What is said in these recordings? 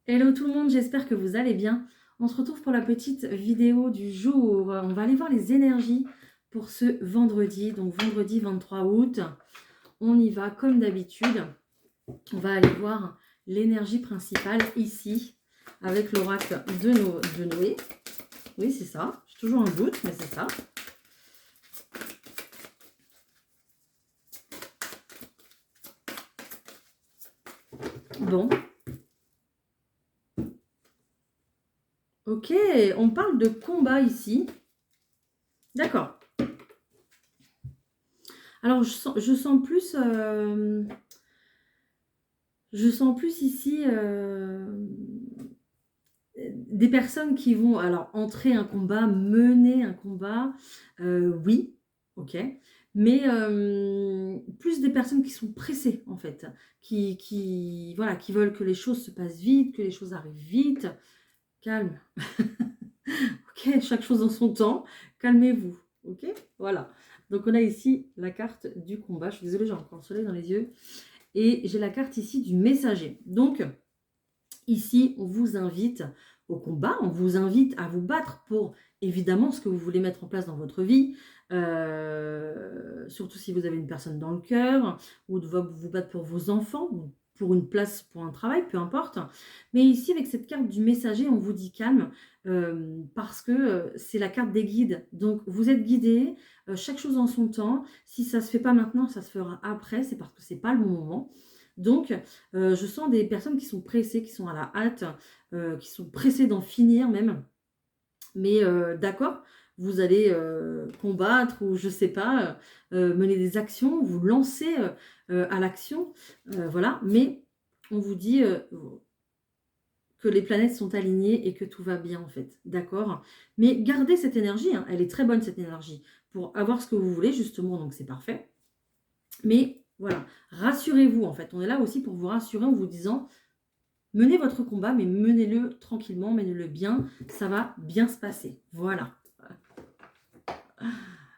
Hello tout le monde, j'espère que vous allez bien. On se retrouve pour la petite vidéo du jour. On va aller voir les énergies pour ce vendredi, donc vendredi 23 août. On y va comme d'habitude. On va aller voir l'énergie principale ici avec l'oracle de Noé. Oui, c'est ça. J'ai toujours un doute, mais c'est ça. Bon. Ok, on parle de combat ici. D'accord. Alors, je sens plus... je sens plus ici des personnes qui vont alors entrer un combat, mener un combat, oui, ok, mais plus des personnes qui sont pressées en fait, voilà, qui veulent que les choses se passent vite, que les choses arrivent vite. Calme, ok, chaque chose en son temps, calmez-vous, ok, voilà. Donc on a ici la carte du combat, je suis désolée, j'ai encore le soleil dans les yeux, et j'ai la carte ici du messager. Donc ici, on vous invite au combat, on vous invite à vous battre pour évidemment ce que vous voulez mettre en place dans votre vie, surtout si vous avez une personne dans le cœur, ou de vous battre pour vos enfants, ou pour une place, pour un travail, peu importe. Mais ici, avec cette carte du messager, on vous dit calme, parce que c'est la carte des guides. Donc, vous êtes guidé, chaque chose en son temps. Si ça ne se fait pas maintenant, ça se fera après, c'est parce que ce n'est pas le bon moment. Donc, je sens des personnes qui sont pressées, qui sont à la hâte, qui sont pressées d'en finir même. Mais d'accord, vous allez combattre ou je sais pas, mener des actions, vous lancer à l'action, voilà. Mais on vous dit que les planètes sont alignées et que tout va bien en fait, d'accord. Mais gardez cette énergie, hein, elle est très bonne cette énergie, pour avoir ce que vous voulez justement, donc c'est parfait. Mais voilà, rassurez-vous en fait, on est là aussi pour vous rassurer en vous disant menez votre combat, mais menez-le tranquillement, menez-le bien, ça va bien se passer. Voilà.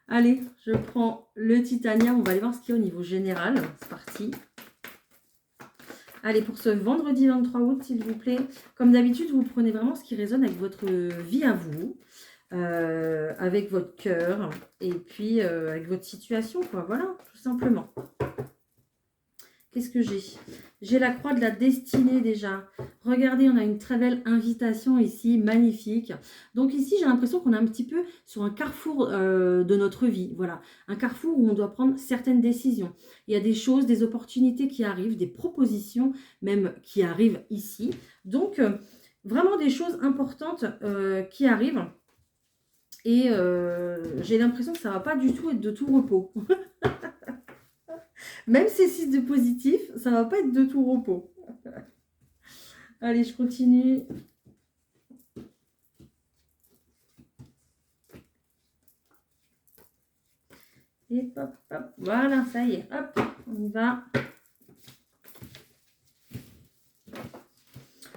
Allez, je prends le titanium, on va aller voir ce qu'il y a au niveau général. C'est parti. Allez, pour ce vendredi 23 août, s'il vous plaît, comme d'habitude, vous prenez vraiment ce qui résonne avec votre vie à vous, avec votre cœur, et puis avec votre situation, quoi. Voilà, tout simplement. Qu'est-ce que j'ai? J'ai la croix de la destinée déjà. Regardez, on a une très belle invitation ici, magnifique. Donc ici, j'ai l'impression qu'on est un petit peu sur un carrefour de notre vie. Voilà, un carrefour où on doit prendre certaines décisions. Il y a des choses, des opportunités qui arrivent, des propositions même qui arrivent ici. Donc, vraiment des choses importantes qui arrivent. Et j'ai l'impression que ça ne va pas du tout être de tout repos. Même si c'est de positif, ça va pas être de tout repos. Allez, je continue. Et hop, hop. Voilà, ça y est. Hop, on y va.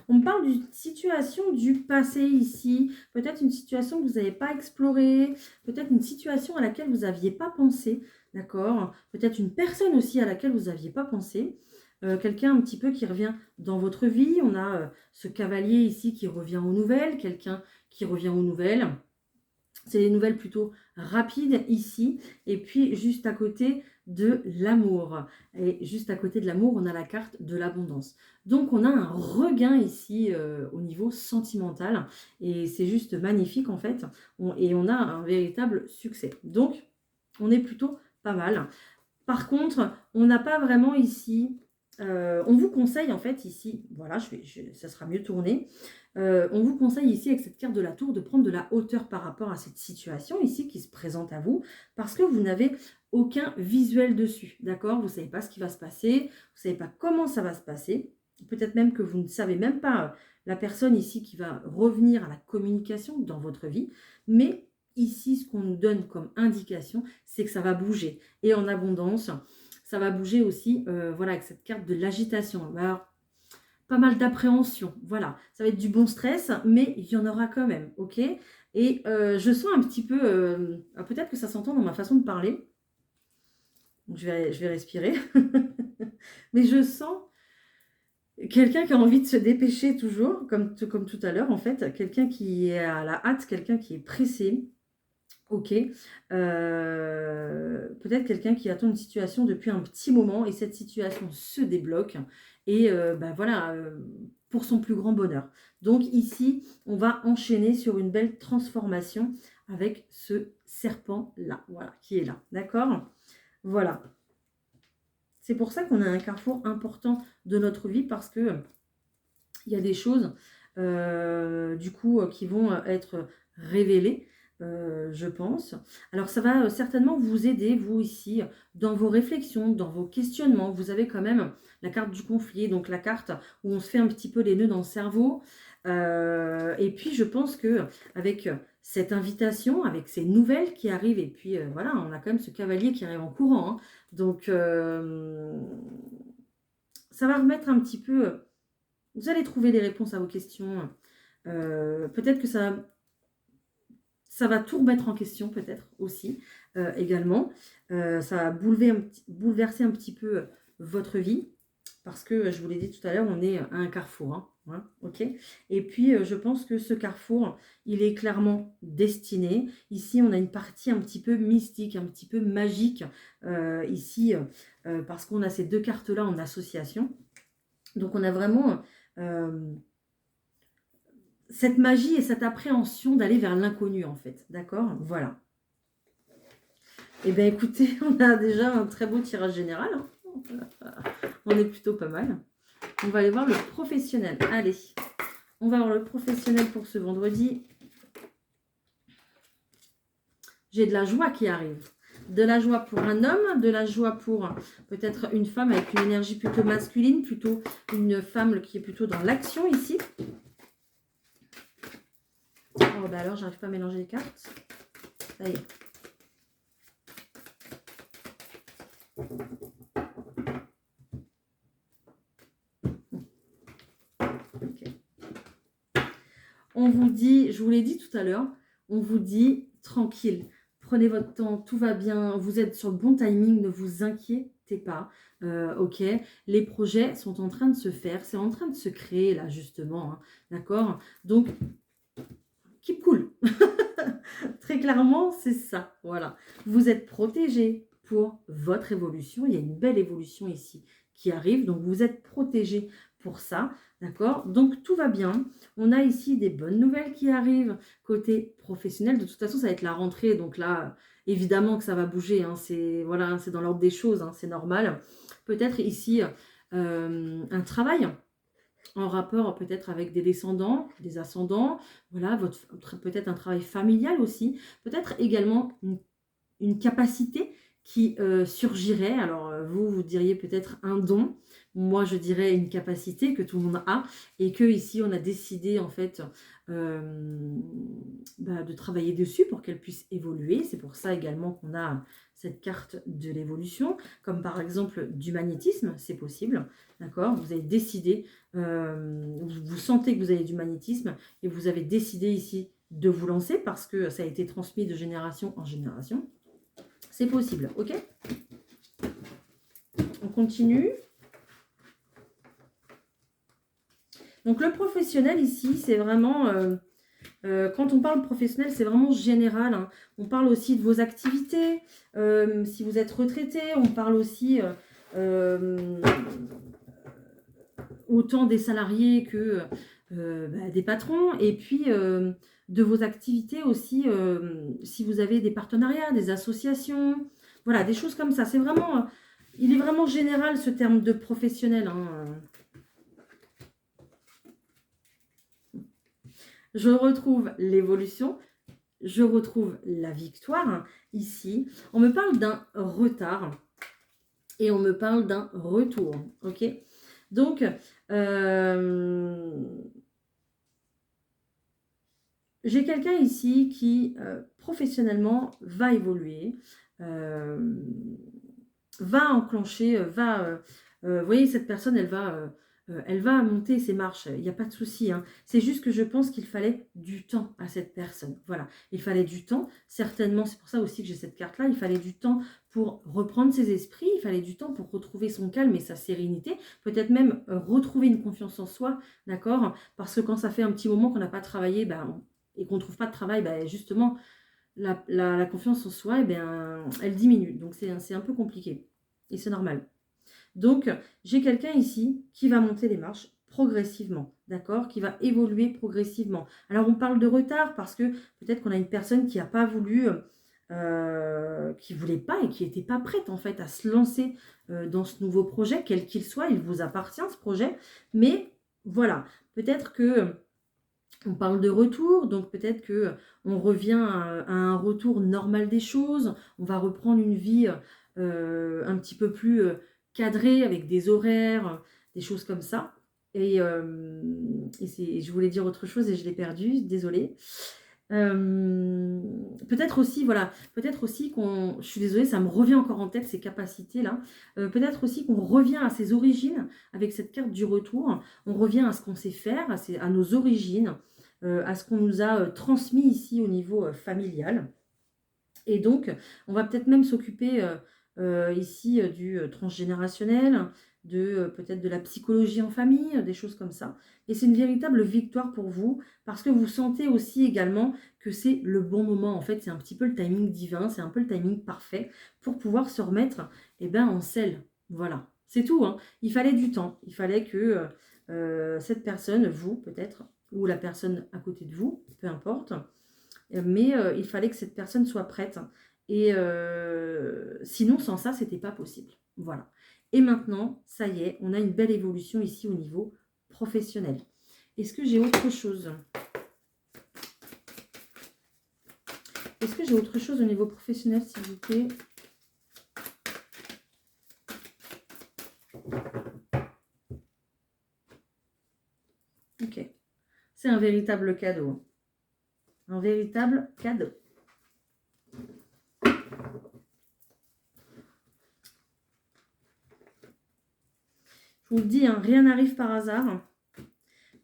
On me parle d'une situation du passé ici. Peut-être une situation que vous n'avez pas explorée. Peut-être une situation à laquelle vous n'aviez pas pensé. D'accord. Peut-être une personne aussi à laquelle vous n'aviez pas pensé. Quelqu'un un petit peu qui revient dans votre vie. On a ce cavalier ici qui revient aux nouvelles. Quelqu'un qui revient aux nouvelles. C'est des nouvelles plutôt rapides ici. Et puis, juste à côté de l'amour. Et juste à côté de l'amour, on a la carte de l'abondance. Donc, on a un regain ici au niveau sentimental. Et c'est juste magnifique, en fait. Et on a un véritable succès. Donc, on est plutôt pas mal. Par contre, on n'a pas vraiment ici... on vous conseille, en fait, ici... Voilà, ça sera mieux tourné. On vous conseille ici, avec cette carte de la tour, de prendre de la hauteur par rapport à cette situation ici qui se présente à vous, parce que vous n'avez aucun visuel dessus, d'accord? Vous ne savez pas ce qui va se passer, vous ne savez pas comment ça va se passer, peut-être même que vous ne savez même pas la personne ici qui va revenir à la communication dans votre vie, mais ici, ce qu'on nous donne comme indication, c'est que ça va bouger, et en abondance, ça va bouger aussi, voilà, avec cette carte de l'agitation. Alors, pas mal d'appréhension, voilà. Ça va être du bon stress, mais il y en aura quand même, ok? Et je sens un petit peu, peut-être que ça s'entend dans ma façon de parler, donc je vais respirer, mais je sens quelqu'un qui a envie de se dépêcher toujours, comme tout à l'heure en fait, quelqu'un qui est à la hâte, quelqu'un qui est pressé. Ok. Peut-être quelqu'un qui attend une situation depuis un petit moment et cette situation se débloque et ben voilà, pour son plus grand bonheur. Donc ici, on va enchaîner sur une belle transformation avec ce serpent-là, voilà, qui est là. D'accord? Voilà. C'est pour ça qu'on a un carrefour important de notre vie parce que il y a des choses, du coup, qui vont être révélées, je pense. Alors, ça va certainement vous aider, vous, ici, dans vos réflexions, dans vos questionnements. Vous avez quand même la carte du conflit, donc la carte où on se fait un petit peu les nœuds dans le cerveau. Et puis, je pense que avec cette invitation, avec ces nouvelles qui arrivent, et puis, voilà, on a quand même ce cavalier qui arrive en courant, hein. Donc, ça va remettre un petit peu... Vous allez trouver des réponses à vos questions. Peut-être que ça va tout remettre en question, peut-être aussi, également. Ça va bouleverser un petit peu votre vie. Parce que, je vous l'ai dit tout à l'heure, on est à un carrefour. Hein, ok. Et puis, je pense que ce carrefour, il est clairement destiné. Ici, on a une partie un petit peu mystique, un petit peu magique. Ici, parce qu'on a ces deux cartes-là en association. Donc, on a vraiment... cette magie et cette appréhension d'aller vers l'inconnu, en fait. D'accord? Voilà. Eh bien, écoutez, on a déjà un très beau tirage général. Hein. On est plutôt pas mal. On va aller voir le professionnel. Allez, on va voir le professionnel pour ce vendredi. J'ai de la joie qui arrive. De la joie pour un homme, de la joie pour peut-être une femme avec une énergie plutôt masculine, plutôt une femme qui est plutôt dans l'action ici. Oh, bah alors, j'arrive pas à mélanger les cartes. Ça y est. Okay. On vous dit, je vous l'ai dit tout à l'heure, on vous dit tranquille, prenez votre temps, tout va bien, vous êtes sur le bon timing, ne vous inquiétez pas. Ok, les projets sont en train de se faire, c'est en train de se créer là justement, hein, d'accord? Donc, keep cool. Très clairement, c'est ça, voilà. Vous êtes protégé pour votre évolution, il y a une belle évolution ici qui arrive, donc vous êtes protégé pour ça, d'accord? Donc tout va bien. On a ici des bonnes nouvelles qui arrivent côté professionnel. De toute façon, ça va être la rentrée, donc là, évidemment que ça va bouger, hein, c'est voilà, c'est dans l'ordre des choses, hein, c'est normal. Peut-être ici un travail en rapport peut-être avec des descendants, des ascendants, voilà, peut-être un travail familial aussi, peut-être également une capacité qui surgirait. Alors, vous diriez peut-être un don. Moi, je dirais une capacité que tout le monde a et que ici, on a décidé en fait de travailler dessus pour qu'elle puisse évoluer. C'est pour ça également qu'on a cette carte de l'évolution, comme par exemple du magnétisme, c'est possible, d'accord? Vous avez décidé, vous sentez que vous avez du magnétisme et vous avez décidé ici de vous lancer parce que ça a été transmis de génération en génération. C'est possible, ok? On continue. Donc le professionnel ici, c'est vraiment... quand on parle professionnel, c'est vraiment général. Hein. On parle aussi de vos activités. Si vous êtes retraité, on parle aussi autant des salariés que des patrons. Et puis de vos activités aussi, si vous avez des partenariats, des associations, voilà, des choses comme ça. C'est vraiment, il est vraiment général ce terme de professionnel. Hein. Je retrouve l'évolution, je retrouve la victoire ici. On me parle d'un retard et on me parle d'un retour. Ok? Donc, j'ai quelqu'un ici qui, professionnellement, va évoluer, va enclencher, vous voyez, cette personne, elle va elle va monter ses marches, il n'y a pas de souci, hein. C'est juste que je pense qu'il fallait du temps à cette personne. Voilà, il fallait du temps, certainement, c'est pour ça aussi que j'ai cette carte-là, il fallait du temps pour reprendre ses esprits, il fallait du temps pour retrouver son calme et sa sérénité, peut-être même retrouver une confiance en soi, d'accord? Parce que quand ça fait un petit moment qu'on n'a pas travaillé, et qu'on ne trouve pas de travail, justement, la confiance en soi, elle diminue. Donc, c'est un peu compliqué. Et c'est normal. Donc, j'ai quelqu'un ici qui va monter les marches progressivement, d'accord? Qui va évoluer progressivement. Alors, on parle de retard parce que peut-être qu'on a une personne qui n'a pas voulu, qui ne voulait pas et qui n'était pas prête, en fait, à se lancer dans ce nouveau projet, quel qu'il soit. Il vous appartient, ce projet. Mais, voilà, peut-être que... On parle de retour, donc peut-être que on revient à un retour normal des choses. On va reprendre une vie un petit peu plus cadrée avec des horaires, des choses comme ça. Je voulais dire autre chose et je l'ai perdu, désolée. Peut-être aussi, voilà, peut-être aussi je suis désolée, ça me revient encore en tête, ces capacités-là. Peut-être aussi qu'on revient à ses origines avec cette carte du retour. On revient à ce qu'on sait faire, à nos origines, à ce qu'on nous a transmis ici au niveau familial. Et donc, on va peut-être même s'occuper ici du transgénérationnel, peut-être de la psychologie en famille, des choses comme ça. Et c'est une véritable victoire pour vous, parce que vous sentez aussi également que c'est le bon moment. En fait, c'est un petit peu le timing divin, c'est un peu le timing parfait pour pouvoir se remettre en selle. Voilà, c'est tout, hein. Il fallait du temps. Il fallait que cette personne, vous peut-être, ou la personne à côté de vous, peu importe, mais il fallait que cette personne soit prête. Et sinon, sans ça, c'était pas possible. Voilà. Et maintenant, ça y est, on a une belle évolution ici au niveau professionnel. Est-ce que j'ai autre chose? Est-ce que j'ai autre chose au niveau professionnel, s'il vous plaît? Ok. C'est un véritable cadeau. Un véritable cadeau. Je vous le dis, hein, rien n'arrive par hasard.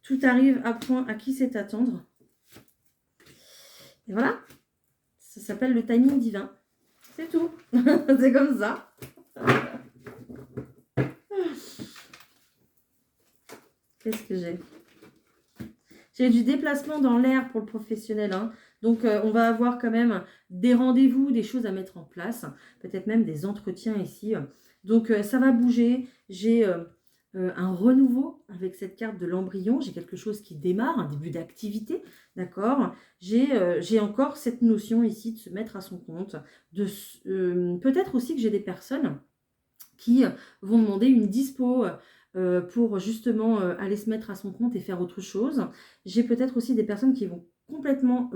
Tout arrive à point à qui sait attendre. Et voilà. Ça s'appelle le timing divin. C'est tout. C'est comme ça. Qu'est-ce que j'ai? J'ai du déplacement dans l'air pour le professionnel, hein. Donc, on va avoir quand même des rendez-vous, des choses à mettre en place. Peut-être même des entretiens ici. Donc, ça va bouger. J'ai un renouveau avec cette carte de l'embryon. J'ai quelque chose qui démarre, un début d'activité. D'accord? J'ai encore cette notion ici de se mettre à son compte. Peut-être aussi que j'ai des personnes qui vont demander une dispo pour justement aller se mettre à son compte et faire autre chose. J'ai peut-être aussi des personnes qui vont complètement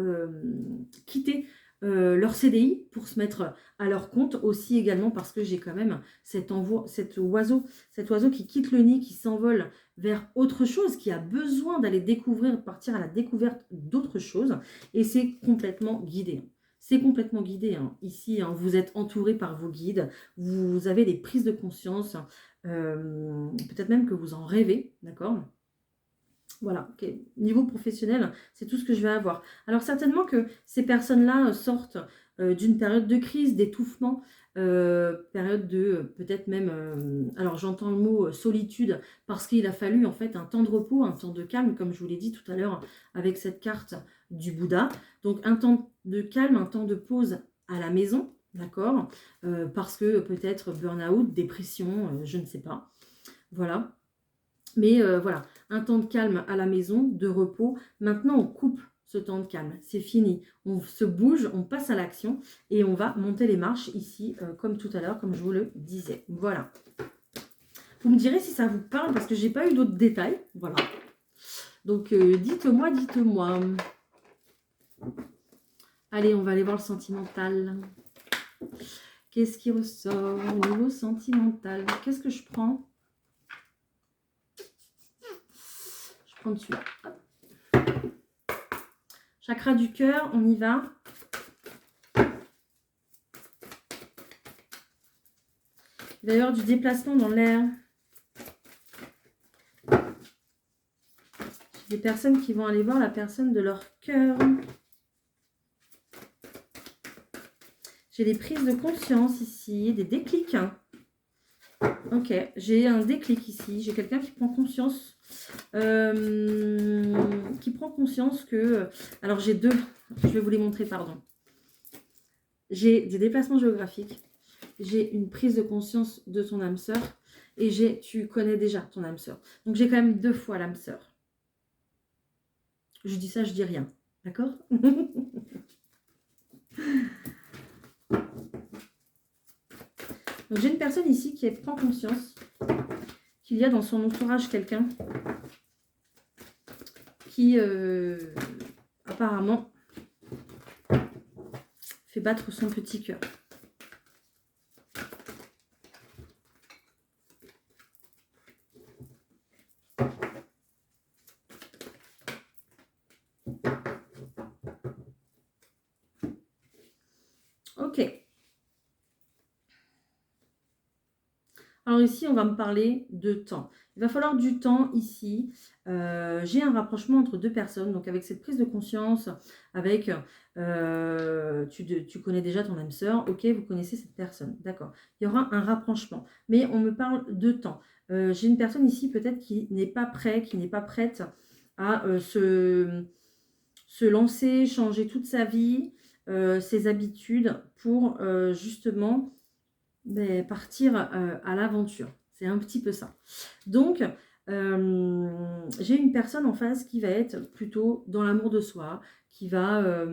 quitter leur CDI pour se mettre à leur compte aussi également, parce que j'ai quand même cet oiseau qui quitte le nid, qui s'envole vers autre chose, qui a besoin d'aller découvrir, partir à la découverte d'autres choses, et c'est complètement guidé. C'est complètement guidé, hein. Ici, hein, vous êtes entouré par vos guides, vous avez des prises de conscience, peut-être même que vous en rêvez, d'accord? Voilà, okay. Niveau professionnel, c'est tout ce que je vais avoir. Alors certainement que ces personnes-là sortent d'une période de crise, d'étouffement, période de peut-être même, alors j'entends le mot solitude, parce qu'il a fallu en fait un temps de repos, un temps de calme, comme je vous l'ai dit tout à l'heure avec cette carte du Bouddha. Donc un temps de calme, un temps de pause à la maison, d'accord, parce que peut-être burn-out, dépression, je ne sais pas. Voilà. Mais voilà, un temps de calme à la maison, de repos. Maintenant, on coupe ce temps de calme. C'est fini. On se bouge, on passe à l'action et on va monter les marches ici, comme tout à l'heure, comme je vous le disais. Voilà. Vous me direz si ça vous parle, parce que je n'ai pas eu d'autres détails. Voilà. Donc, dites-moi, dites-moi. Allez, on va aller voir le sentimental. Qu'est-ce qui ressort au niveau sentimental? Qu'est-ce que je prends? Prendre celui-là. Chakra du cœur, on y va. Il va y avoir du déplacement dans l'air. Des personnes qui vont aller voir la personne de leur cœur. J'ai des prises de conscience ici, des déclics. Ok, j'ai un déclic ici. J'ai quelqu'un qui prend conscience. Que... Alors, j'ai deux. Je vais vous les montrer, pardon. J'ai des déplacements géographiques. J'ai une prise de conscience de ton âme sœur. Et tu connais déjà ton âme sœur. Donc, j'ai quand même 2 fois l'âme sœur. Je dis ça, je dis rien. D'accord? Donc, j'ai une personne ici qui prend conscience qu'il y a dans son entourage quelqu'un qui, apparemment, fait battre son petit cœur. Ok. Alors ici, on va me parler de temps. Il va falloir du temps ici. J'ai un rapprochement entre 2 personnes. Donc avec cette prise de conscience, avec tu connais déjà ton âme sœur. Ok, vous connaissez cette personne. D'accord. Il y aura un rapprochement. Mais on me parle de temps. J'ai une personne ici peut-être qui n'est pas prête, à se lancer, changer toute sa vie, ses habitudes pour justement partir à l'aventure. C'est un petit peu ça. Donc, j'ai une personne en face qui va être plutôt dans l'amour de soi, qui va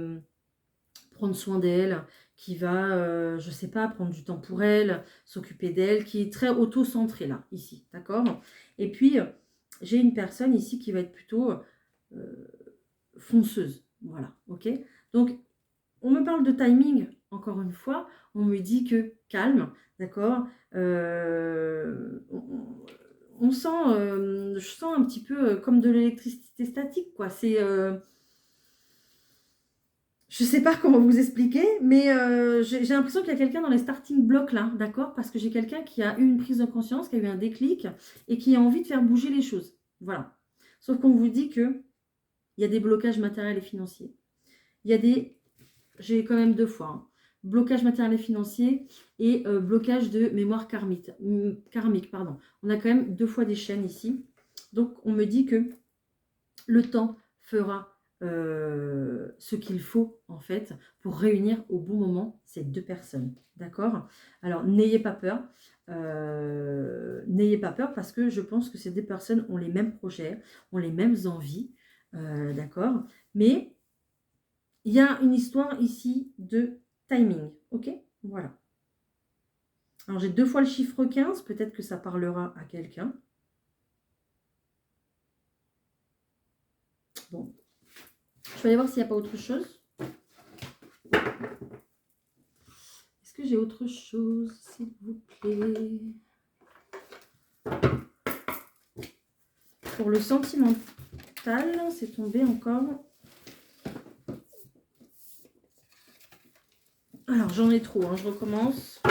prendre soin d'elle, qui va, je sais pas, prendre du temps pour elle, s'occuper d'elle, qui est très auto-centrée là, ici, d'accord? Et puis, j'ai une personne ici qui va être plutôt fonceuse, voilà, ok? Donc, on me parle de timing, encore une fois, on me dit que calme, d'accord, on sent, je sens un petit peu comme de l'électricité statique, quoi. C'est, je sais pas comment vous expliquer, mais j'ai l'impression qu'il y a quelqu'un dans les starting blocks là, d'accord, parce que j'ai quelqu'un qui a eu une prise de conscience, qui a eu un déclic et qui a envie de faire bouger les choses, voilà. Sauf qu'on vous dit que il y a des blocages matériels et financiers. Il y a des j'ai quand même 2 fois. Hein. Blocage matériel et financier et blocage de mémoire karmique. Pardon. On a quand même 2 fois des chaînes ici. Donc, on me dit que le temps fera ce qu'il faut, en fait, pour réunir au bon moment ces 2 personnes. D'accord? Alors, n'ayez pas peur. N'ayez pas peur parce que je pense que ces 2 personnes ont les mêmes projets, ont les mêmes envies. D'accord? Mais il y a une histoire ici de timing, ok? Voilà. Alors, j'ai 2 fois le chiffre 15, peut-être que ça parlera à quelqu'un. Bon. Je vais aller voir s'il n'y a pas autre chose. Est-ce que j'ai autre chose, s'il vous plaît? Pour le sentimental, c'est tombé encore. Alors, j'en ai trop, hein, je recommence.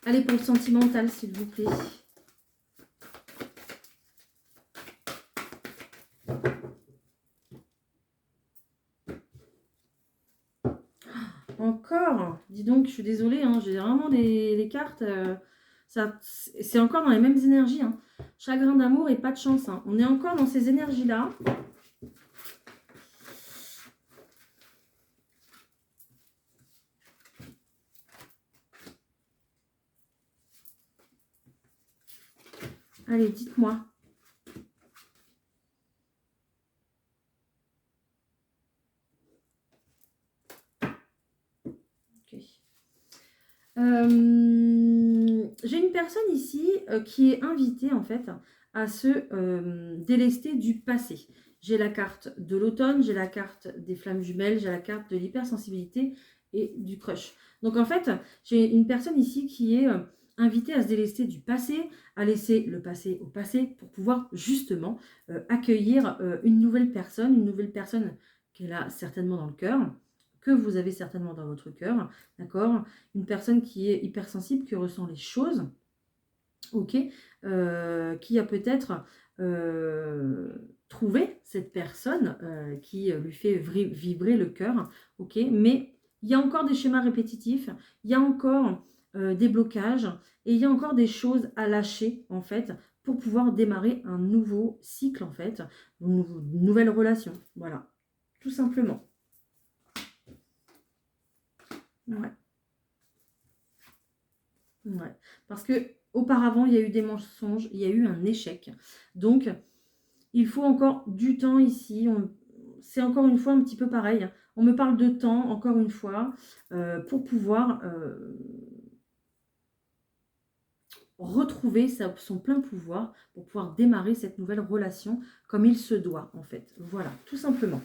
Allez, pour le sentimental, s'il vous plaît. Encore. Dis donc, je suis désolée, hein, j'ai vraiment des cartes. C'est encore dans les mêmes énergies. Hein. Chagrin d'amour et pas de chance. Hein. On est encore dans ces énergies-là. Allez, dites-moi. Okay. J'ai une personne ici qui est invitée en fait à se délester du passé. J'ai la carte de l'automne, j'ai la carte des flammes jumelles, j'ai la carte de l'hypersensibilité et du crush. Donc en fait, j'ai une personne ici qui est invitée à se délester du passé, à laisser le passé au passé pour pouvoir justement accueillir une nouvelle personne qu'elle a certainement dans le cœur, que vous avez certainement dans votre cœur, d'accord? Une personne qui est hypersensible, qui ressent les choses, ok, qui a peut-être trouver cette personne qui lui fait vibrer le cœur, ok, mais il y a encore des schémas répétitifs, il y a encore des blocages et il y a encore des choses à lâcher en fait pour pouvoir démarrer un nouveau cycle en fait, une nouvelle relation, voilà, tout simplement. Ouais. Ouais. Parce que auparavant, il y a eu des mensonges, il y a eu un échec. Donc, il faut encore du temps ici. C'est encore une fois un petit peu pareil. On me parle de temps, encore une fois, pour pouvoir retrouver son plein pouvoir, pour pouvoir démarrer cette nouvelle relation comme il se doit, en fait. Voilà, tout simplement.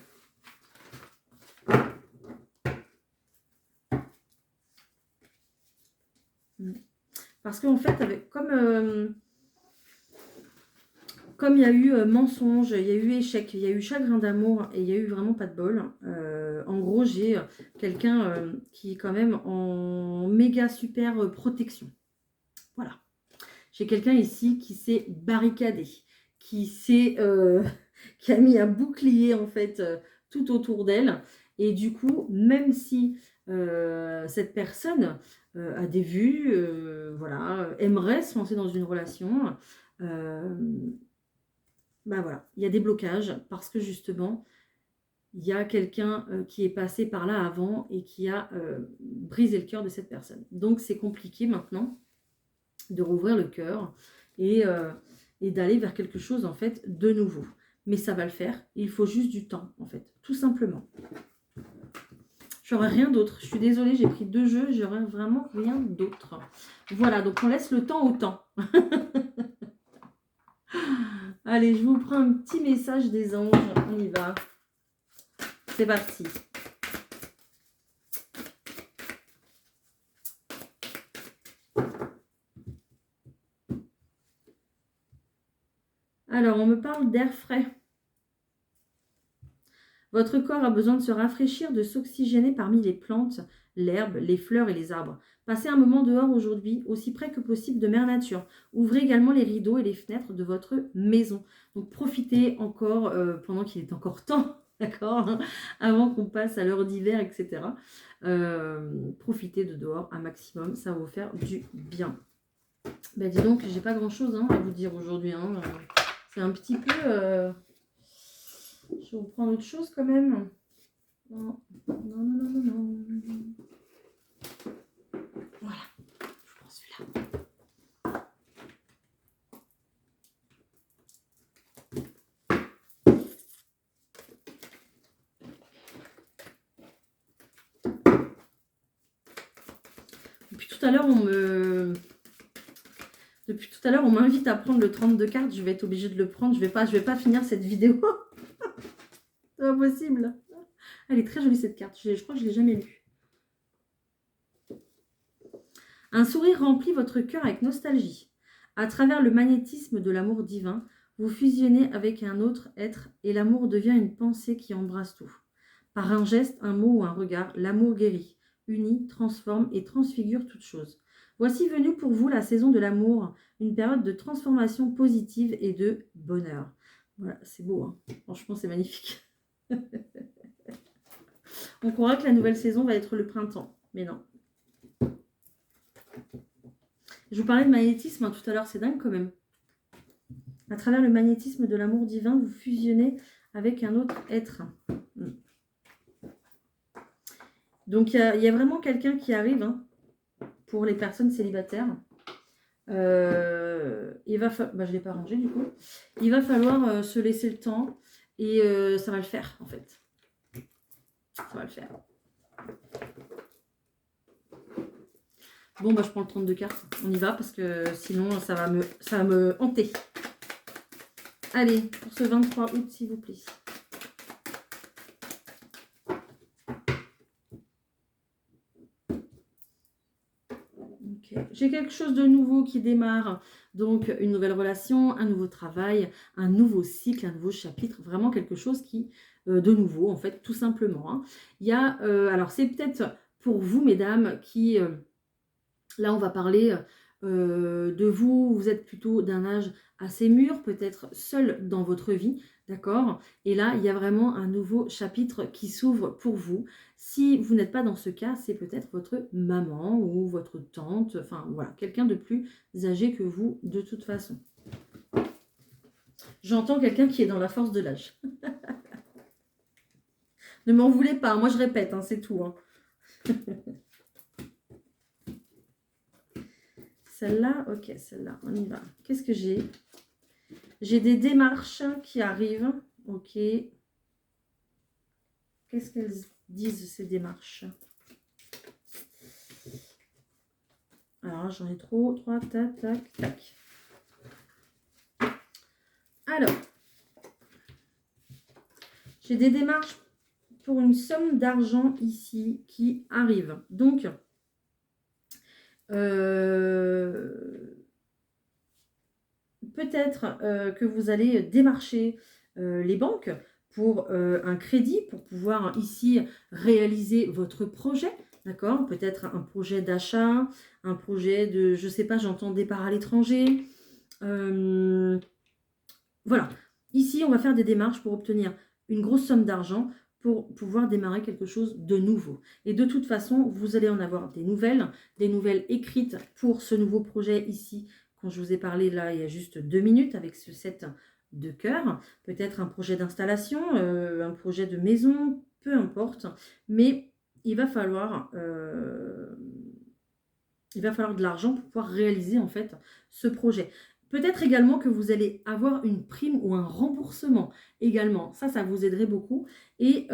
Parce qu'en fait, comme il y a eu mensonge, il y a eu échec, il y a eu chagrin d'amour et il y a eu vraiment pas de bol. En gros, j'ai quelqu'un qui est quand même en méga super protection. Voilà. J'ai quelqu'un ici qui s'est barricadé, qui qui a mis un bouclier en fait tout autour d'elle. Et du coup, même si cette personne a des vues, voilà, aimerait se lancer dans une relation, bah voilà, il y a des blocages parce que justement, il y a quelqu'un qui est passé par là avant et qui a brisé le cœur de cette personne. Donc c'est compliqué maintenant de rouvrir le cœur et d'aller vers quelque chose en fait de nouveau. Mais ça va le faire, il faut juste du temps en fait, tout simplement. J'aurais rien d'autre. Je suis désolée, j'ai pris 2 jeux, j'aurais vraiment rien d'autre. Voilà, donc on laisse le temps au temps. Allez, je vous prends un petit message des anges. On y va. C'est parti. Alors, on me parle d'air frais. Votre corps a besoin de se rafraîchir, de s'oxygéner parmi les plantes, l'herbe, les fleurs et les arbres. Passez un moment dehors aujourd'hui, aussi près que possible de Mère Nature. Ouvrez également les rideaux et les fenêtres de votre maison. Donc profitez encore, pendant qu'il est encore temps, d'accord, hein, avant qu'on passe à l'heure d'hiver, etc. Profitez de dehors un maximum, ça va vous faire du bien. Ben dis donc, j'ai pas grand-chose à vous dire aujourd'hui. Hein. C'est un petit peu... Je vais vous prendre autre chose quand même. Non, non, non, non, non, non. Voilà, je vous prends celui-là. Depuis tout à l'heure, on m'invite à prendre le 32 cartes. Je vais être obligée de le prendre. Je vais pas finir cette vidéo. C'est pas possible. Elle est très jolie cette carte. Je crois que je ne l'ai jamais lue. Un sourire remplit votre cœur avec nostalgie. À travers le magnétisme de l'amour divin, vous fusionnez avec un autre être et l'amour devient une pensée qui embrasse tout. Par un geste, un mot ou un regard, l'amour guérit, unit, transforme et transfigure toute chose. Voici venue pour vous la saison de l'amour, une période de transformation positive et de bonheur. Voilà, c'est beau, hein. Franchement, c'est magnifique. On croira que la nouvelle saison va être le printemps, mais non. Je vous parlais de magnétisme hein, tout à l'heure, c'est dingue quand même. À travers le magnétisme de l'amour divin, vous fusionnez avec un autre être. Donc il y a vraiment quelqu'un qui arrive hein, pour les personnes célibataires. Je ne l'ai pas rangé du coup. Il va falloir se laisser le temps et ça va le faire en fait. Ça va le faire. Bon, bah, je prends le 32 cartes. On y va parce que sinon, ça va me hanter. Allez, pour ce 23 août, s'il vous plaît. Okay. J'ai quelque chose de nouveau qui démarre. Donc, une nouvelle relation, un nouveau travail, un nouveau cycle, un nouveau chapitre. Vraiment quelque chose qui, de nouveau, en fait, tout simplement. Hein. Il y a, alors, c'est peut-être pour vous, mesdames, qui... là, on va parler de vous, vous êtes plutôt d'un âge assez mûr, peut-être seul dans votre vie, d'accord? Et là, il y a vraiment un nouveau chapitre qui s'ouvre pour vous. Si vous n'êtes pas dans ce cas, c'est peut-être votre maman ou votre tante, enfin voilà, quelqu'un de plus âgé que vous de toute façon. J'entends quelqu'un qui est dans la force de l'âge. Ne m'en voulez pas, moi je répète, hein, c'est tout. Hein. Celle-là, ok, celle-là, on y va. Qu'est-ce que j'ai? J'ai des démarches qui arrivent, ok. Qu'est-ce qu'elles disent, ces démarches? Alors, j'en ai trop, 3, tac, tac, tac. Alors, j'ai des démarches pour une somme d'argent ici qui arrive. Donc, peut-être que vous allez démarcher les banques pour un crédit, pour pouvoir ici réaliser votre projet, d'accord? Peut-être un projet d'achat, un projet de, je sais pas, j'entends départ à l'étranger. Voilà. Ici, on va faire des démarches pour obtenir une grosse somme d'argent pour pouvoir démarrer quelque chose de nouveau. Et de toute façon, vous allez en avoir des nouvelles écrites pour ce nouveau projet ici, quand je vous ai parlé là il y a juste 2 minutes avec ce set de cœur. Peut-être un projet d'installation, un projet de maison, peu importe. Mais il va falloir de l'argent pour pouvoir réaliser en fait ce projet. Peut-être également que vous allez avoir une prime ou un remboursement également. Ça vous aiderait beaucoup. Et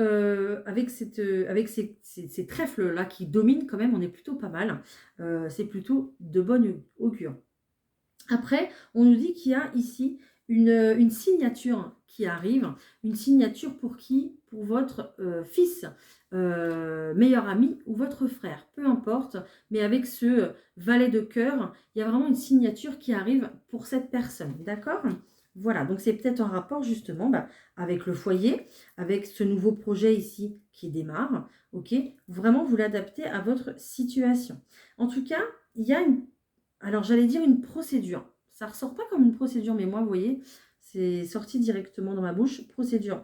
avec ces trèfles-là qui dominent quand même, on est plutôt pas mal. C'est plutôt de bonne augure. Après, on nous dit qu'il y a ici une signature qui arrive. Une signature pour qui? Pour votre fils, meilleur ami ou votre frère, peu importe. Mais avec ce valet de cœur, il y a vraiment une signature qui arrive pour cette personne. D'accord? Voilà, donc c'est peut-être en rapport justement avec le foyer, avec ce nouveau projet ici qui démarre. Ok? Vraiment, vous l'adaptez à votre situation. En tout cas, il y a alors, j'allais dire une procédure. Ça ressort pas comme une procédure, mais moi, vous voyez, c'est sorti directement dans ma bouche. Procédure.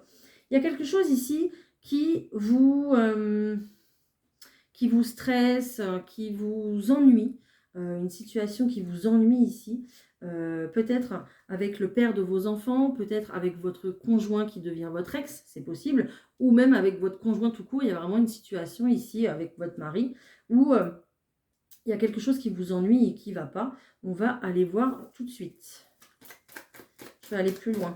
Il y a quelque chose ici qui vous stresse, qui vous ennuie. Une situation qui vous ennuie ici. Peut-être avec le père de vos enfants, peut-être avec votre conjoint qui devient votre ex, c'est possible. Ou même avec votre conjoint tout court. Il y a vraiment une situation ici avec votre mari où il y a quelque chose qui vous ennuie et qui ne va pas. On va aller voir tout de suite. Je vais aller plus loin.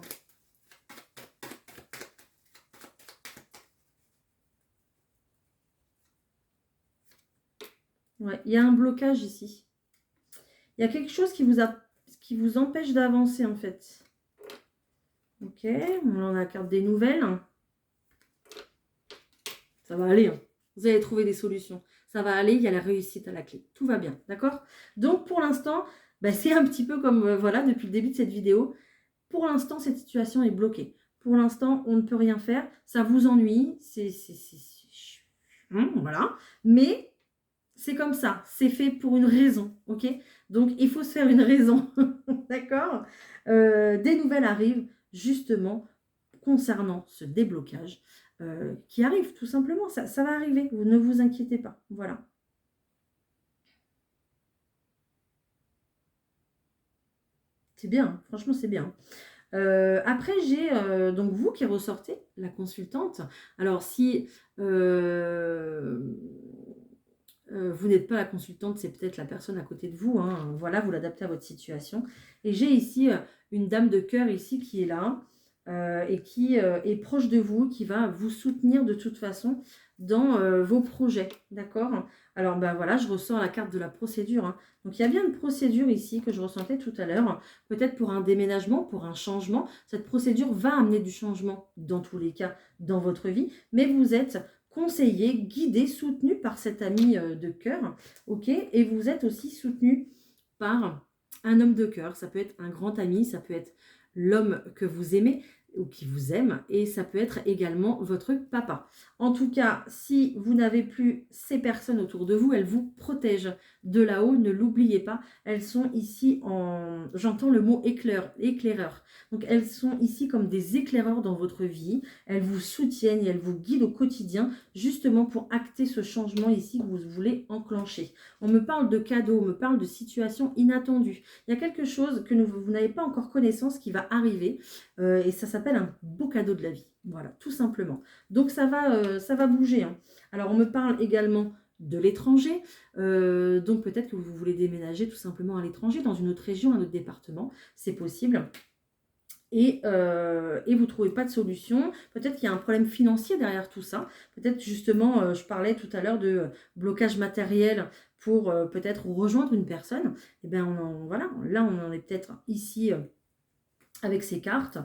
Ouais, il y a un blocage ici. Il y a quelque chose qui vous empêche d'avancer en fait. Ok, on a la carte des nouvelles. Ça va aller. Hein. Vous allez trouver des solutions. Ça va aller, il y a la réussite à la clé. Tout va bien, d'accord? Donc pour l'instant, c'est un petit peu comme, voilà, depuis le début de cette vidéo. Pour l'instant, cette situation est bloquée. Pour l'instant, on ne peut rien faire. Ça vous ennuie. Voilà. Mais c'est comme ça. C'est fait pour une raison. Ok? Donc, il faut se faire une raison. D'accord? Des nouvelles arrivent justement concernant ce déblocage qui arrive tout simplement. Ça va arriver. Vous ne vous inquiétez pas. Voilà. C'est bien. Hein. Franchement, c'est bien. Après, j'ai donc vous qui ressortez, la consultante. Alors, si vous n'êtes pas la consultante, c'est peut-être la personne à côté de vous. Hein. Voilà, vous l'adaptez à votre situation. Et j'ai ici une dame de cœur ici qui est là et qui est proche de vous, qui va vous soutenir de toute façon dans vos projets. D'accord? Alors, voilà, je ressors la carte de la procédure. Hein. Donc, il y a bien une procédure ici que je ressentais tout à l'heure. Peut-être pour un déménagement, pour un changement. Cette procédure va amener du changement dans tous les cas dans votre vie. Mais vous êtes conseillé, guidé, soutenu par cet ami de cœur, ok? Et vous êtes aussi soutenu par un homme de cœur. Ça peut être un grand ami, ça peut être l'homme que vous aimez. ou qui vous aime, et ça peut être également votre papa. En tout cas, si vous n'avez plus ces personnes autour de vous, elles vous protègent de là-haut, ne l'oubliez pas, elles sont ici en... J'entends le mot éclaireur. Donc elles sont ici comme des éclaireurs dans votre vie, elles vous soutiennent et elles vous guident au quotidien, justement pour acter ce changement ici que vous voulez enclencher. On me parle de cadeaux, on me parle de situations inattendues. Il y a quelque chose que vous n'avez pas encore connaissance qui va arriver, et ça s'appelle un beau cadeau de la vie. Voilà, tout simplement. Donc ça va bouger, hein. Alors on me parle également de l'étranger, donc peut-être que vous voulez déménager tout simplement à l'étranger, dans une autre région, un autre département, c'est possible. Et vous ne trouvez pas de solution. Peut-être qu'il y a un problème financier derrière tout ça. Peut-être justement, je parlais tout à l'heure de blocage matériel pour peut-être rejoindre une personne. Et bien voilà, là on en est peut-être ici avec ces cartes.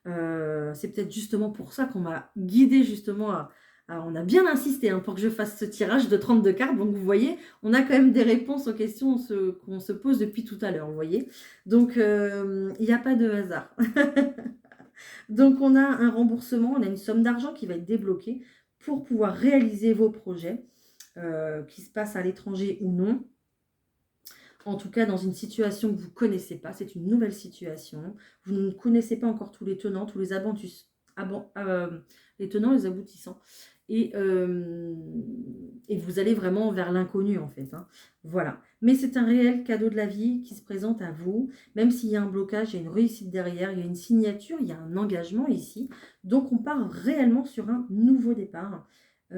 C'est peut-être justement pour ça qu'on m'a guidé justement on a bien insisté hein, pour que je fasse ce tirage de 32 cartes. Donc, vous voyez, on a quand même des réponses aux questions qu'on se pose depuis tout à l'heure, vous voyez. Donc, il n'y a pas de hasard. Donc, on a un remboursement, on a une somme d'argent qui va être débloquée pour pouvoir réaliser vos projets, qui se passent à l'étranger ou non. En tout cas, dans une situation que vous ne connaissez pas, c'est une nouvelle situation. Vous ne connaissez pas encore tous les tenants, tous les les tenants, les aboutissants. Et vous allez vraiment vers l'inconnu, en fait. Hein. Voilà. Mais c'est un réel cadeau de la vie qui se présente à vous. Même s'il y a un blocage, il y a une réussite derrière, il y a une signature, il y a un engagement ici. Donc, on part réellement sur un nouveau départ. Et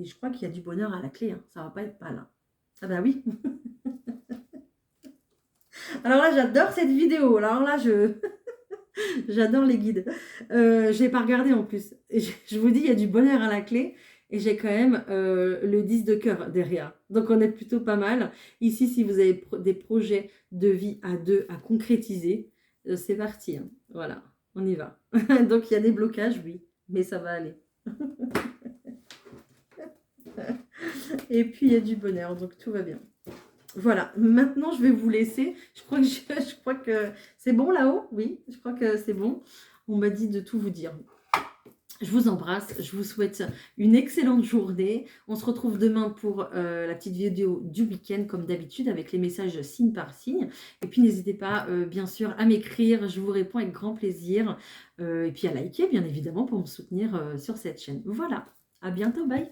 je crois qu'il y a du bonheur à la clé. Hein. Ça ne va pas être mal. Hein. Ah bah oui. Alors là, j'adore cette vidéo. Alors là, j'adore les guides. Je n'ai pas regardé en plus. Et je vous dis, il y a du bonheur à la clé. Et j'ai quand même le 10 de cœur derrière. Donc on est plutôt pas mal. Ici, si vous avez des projets de vie à deux à concrétiser, c'est parti. Hein. Voilà, on y va. Donc il y a des blocages, oui. Mais ça va aller. Et puis il y a du bonheur, donc tout va bien. Voilà, maintenant je vais vous laisser. Je crois que c'est bon là-haut. Oui, je crois que c'est bon. On m'a dit de tout vous dire. Je vous embrasse, je vous souhaite une excellente journée. On se retrouve demain pour la petite vidéo du week-end comme d'habitude avec les messages signe par signe. Et puis n'hésitez pas bien sûr à m'écrire, je vous réponds avec grand plaisir. Et puis à liker bien évidemment pour me soutenir sur cette chaîne. Voilà, à bientôt, bye.